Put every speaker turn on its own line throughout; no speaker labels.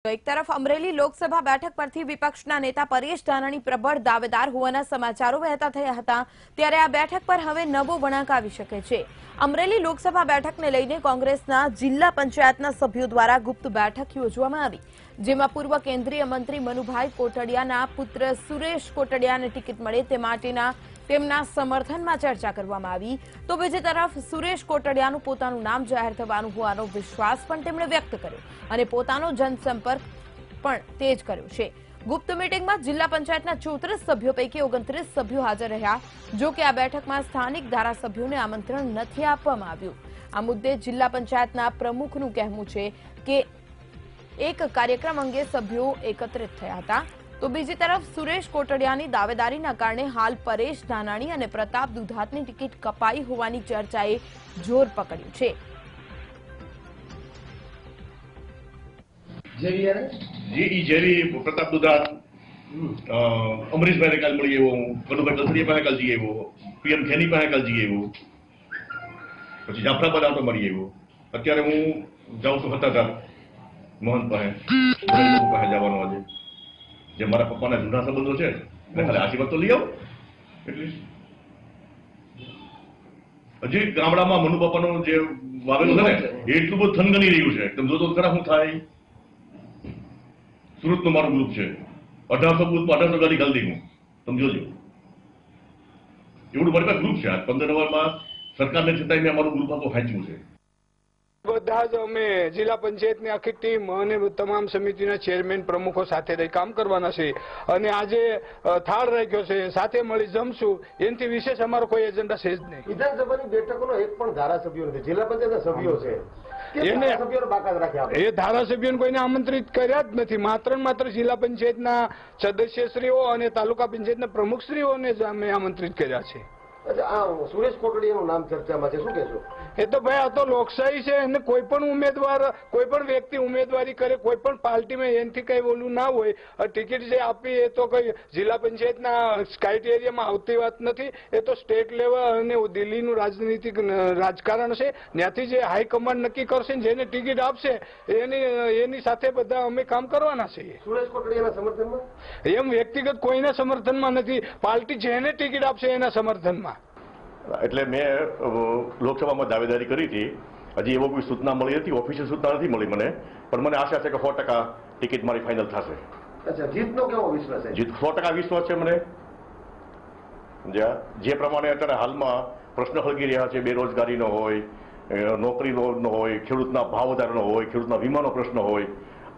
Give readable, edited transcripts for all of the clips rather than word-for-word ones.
એક તરફ અમરેલી લોકસભા બેઠક પરથી વિપક્ષના નેતા પરેશ ધાનાણી પ્રબળ દાવેદાર હોવાના સમાચારો વહેતા થયા હતા, ત્યારે આ બેઠક પર હવે નવો વળાંક આવી શકે છે। અમરેલી લોકસભા બેઠકને લઈને કોંગ્રેસના જિલ્લા પંચાયતના સભ્યો દ્વારા ગુપ્ત બેઠક યોજવામાં આવી, જેમાં પૂર્વ કેન્દ્રીય મંત્રી મનુભાઈ કોટડિયાના પુત્ર સુરેશ કોટડિયાને ટિકિટ મળે તે માટેના તેમના સમર્થનમાં ચર્ચા કરવામાં આવી। તો બીજી તરફ સુરેશ કોટડિયાનું પોતાનું નામ જાહેર થવાનું હોવાનો વિશ્વાસ પણ તેમણે વ્યક્ત કર્યો અને પોતાનો જનસંપર્ક પણ તેજ કર્યો છે। ગુપ્ત મીટિંગમાં જિલ્લા પંચાયતના 34 સભ્યો પૈકી 29 સભ્યો હાજર રહ્યા, જો કે આ બેઠકમાં સ્થાનિક ધારાસભ્યોને આમંત્રણ નથી આપવામાં આવ્યું। આ મુદ્દે જિલ્લા પંચાયતના પ્રમુખનું કહેવું છે કે એક કાર્યક્રમ અંગે સભ્યો એકત્રિત થયા હતા। તો બીજી તરફ સુરેશ કોટડિયાની દાવેદારીના કારણે હાલ પરેશ ધાનાણી અને પ્રતાપ દુધાતની ટિકિટ કપાઈ હોવાની ચર્ચાએ જોર પકડ્યું છે।
પ્રતાપ દુધાત અમરીશભાઈ કાલ મળી આવ્યો, કનુભાઈ કલસરિયા પાસે કાલ જઈ આવ્યો, પીએમ ખેની પાસે કાલ જઈ આવ્યો, પછી જાફરાબાદ આવતો મળી આવ્યો। અત્યારે હું જાઉં છું હતા મોહન પાસે જવાનો આજે, જે મારા પપ્પાના જૂના સંબંધો છે ખાલી આશીર્વાદ તો લઈ આવો। એટલી હજી ગામડામાં મનુ બાપાનું જે વાવેલું છે ને એટલું બધું થનગની રહ્યું છે, તમે જોતો ખરા શું થાય। સુરતનું મારું ગ્રુપ છે, 1800 બૂથમાં 1800 ગાડી ઘાલી દઈ, હું તમે જોજો એવડું મારી પાસે ગ્રુપ છે। આ 15 વર્ષમાં સરકારને છતાંય મેં અમારું ગ્રુપ આખું હાંચ્યું છે।
બધા જ અમે જિલ્લા પંચાયતની આખી ટીમ અને તમામ સમિતિના ચેરમેન પ્રમુખો સાથે રહી કામ કરવાના છે અને આજે થાળ રાખ્યો છે, સાથે મળી જમશું, એનાથી વિશેષ અમારો કોઈ એજન્ડા છે જ નહીં।
વિધાનસભાની બેઠકોનો એક પણ ધારાસભ્યો નથી, જિલ્લા પંચાયતના સભ્યો છે,
એ ધારાસભ્યોને કોઈને આમંત્રિત કર્યા જ નથી। માત્ર જિલ્લા પંચાયતના સદસ્યશ્રીઓ અને તાલુકા પંચાયતના પ્રમુખશ્રીઓને જ અમે આમંત્રિત કર્યા છે।
સુરેશ કોટડિયાનું નામ ચર્ચામાં છે, શું કહેશો?
એ તો ભાઈ આ તો લોકશાહી છે અને કોઈ પણ ઉમેદવાર કોઈ પણ વ્યક્તિ ઉમેદવારી કરે, કોઈ પણ પાર્ટીમાં એનાથી કઈ બોલવું ના હોય, ટિકિટ જે આપી એ તો કઈ જિલ્લા પંચાયતના ક્રાઇટેરિયામાં આવતી વાત નથી, એ તો સ્ટેટ લેવલ અને દિલ્હીનું રાજનીતિક રાજકારણ છે, ત્યાંથી જે હાઈકમાન્ડ નક્કી કરશે જેને ટિકિટ આપશે એની સાથે બધા અમે કામ કરવાના છીએ।
સુરેશ કોટડિયાના સમર્થનમાં
એમ વ્યક્તિગત કોઈના સમર્થનમાં નથી, પાર્ટી જેને ટિકિટ આપશે એના સમર્થનમાં।
એટલે મેં લોકસભામાં દાવેદારી કરી હતી, હજી એવો કોઈ સૂચના મળી નથી, ઓફિશિયલ સૂચના નથી મળી મને, પણ મને આશા છે કે 100% ટિકિટ મારી ફાઇનલ થશે।
અચ્છા, જીતનો કેવો વિશ્વાસ છે?
જીત 100% વિશ્વાસ છે મને। જે પ્રમાણે અત્યારે હાલમાં પ્રશ્ન સળગી રહ્યા છે, બેરોજગારીનો હોય, નોકરીનો હોય, ખેડૂતના ભાવ વધારાનો હોય, ખેડૂતના વીમાનો પ્રશ્ન હોય,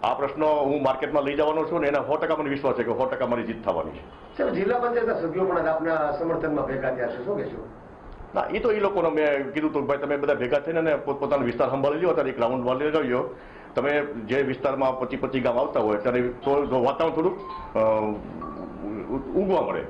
આ પ્રશ્નો હું માર્કેટમાં લઈ જવાનો છું ને એના 100% મને વિશ્વાસ છે કે 100% મારી જીત થવાની છે।
જિલ્લા પંચાયતના સભ્યો પણ આપના સમર્થનમાં ભેગા થયા છે, શું કહેશો?
ના, એ તો એ લોકોને મેં કીધું હતું ભાઈ તમે બધા ભેગા થઈને પોતાનો વિસ્તાર સંભાળી લો, અત્યારે એક રાઉન્ડ વાળી લગાવ્યો, તમે જે વિસ્તારમાં 25 ગામ આવતા હોય ત્યારે વાતાવરણ થોડુંક ઉગવા મળે।